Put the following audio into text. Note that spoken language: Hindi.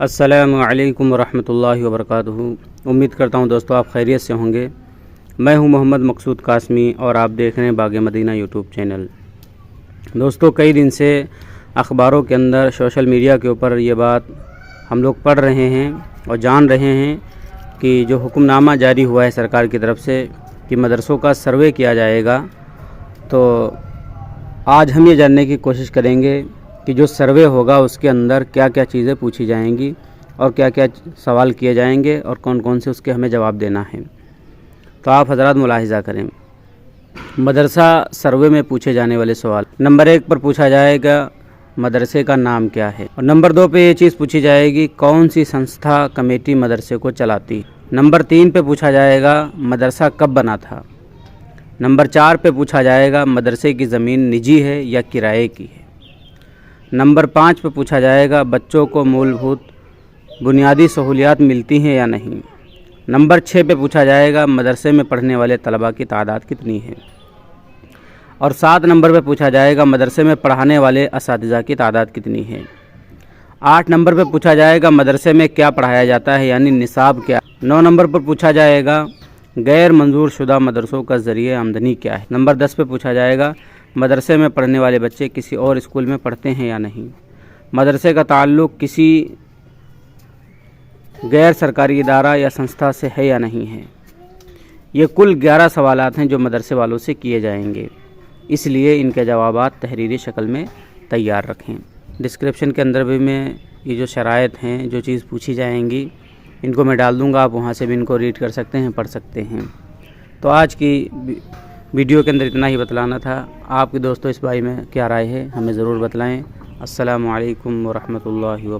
अस्सलामु अलैकुम वरहमतुल्लाहि वबरकातुहू। उम्मीद करता हूँ दोस्तों आप खैरियत से होंगे। मैं हूँ मोहम्मद मकसूद कासमी और आप देख रहे हैं बाग़ मदीना यूट्यूब चैनल। दोस्तों कई दिन से अखबारों के अंदर सोशल मीडिया के ऊपर ये बात हम लोग पढ़ रहे हैं और जान रहे हैं कि जो हुक्मनामा जारी हुआ है सरकार की तरफ से कि मदरसों का सर्वे किया जाएगा। तो आज हम ये जानने की कोशिश करेंगे कि जो सर्वे होगा उसके अंदर क्या क्या चीज़ें पूछी जाएंगी और क्या क्या सवाल किए जाएंगे और कौन कौन से उसके हमें जवाब देना है। तो आप हज़रात मुलाहिज़ा करें। मदरसा सर्वे में पूछे जाने वाले सवाल, नंबर 1 पर पूछा जाएगा मदरसे का नाम क्या है, और नंबर 2 पे ये चीज़ पूछी जाएगी कौन सी संस्था कमेटी मदरसे को चलाती। नंबर 3 पे पूछा जाएगा मदरसा कब बना था। नंबर 4 पे पूछा जाएगा मदरसे की ज़मीन निजी है या किराए की है। नंबर 5 पे पूछा जाएगा बच्चों को मूलभूत बुनियादी सहूलियात मिलती हैं या नहीं। नंबर 6 पे पूछा जाएगा मदरसे में पढ़ने वाले तलबा की तादाद कितनी है। और 7 नंबर पे पूछा जाएगा मदरसे में पढ़ाने वाले असातिज़ा की तादाद कितनी है। 8 नंबर पे पूछा जाएगा मदरसे में क्या पढ़ाया जाता है यानी निसाब क्या। 9 नंबर पर पूछा जाएगा गैर मंजूर शुदा मदरसों का ज़रिए आमदनी क्या है। नंबर 10 पे पूछा जाएगा मदरसे में पढ़ने वाले बच्चे किसी और स्कूल में पढ़ते हैं या नहीं। मदरसे का ताल्लुक़ किसी गैर सरकारी इदारा या संस्था से है या नहीं है। ये कुल 11 सवालात हैं जो मदरसे वालों से किए जाएंगे, इसलिए इनके जवाबात तहरीरी शक्ल में तैयार रखें। डिस्क्रिप्शन के अंदर भी मैं ये जो शराइत हैं, जो चीज़ पूछी जाएंगी, इनको मैं डाल दूँगा। आप वहाँ से भी इनको रीड कर सकते हैं, पढ़ सकते हैं। तो आज की वीडियो के अंदर इतना ही बतलाना था। आपके दोस्तों इस बारे में क्या राय है हमें ज़रूर बतलाएं। अस्सलामु अलैकुम वरहमतुल्लाहि वबरकातुहू।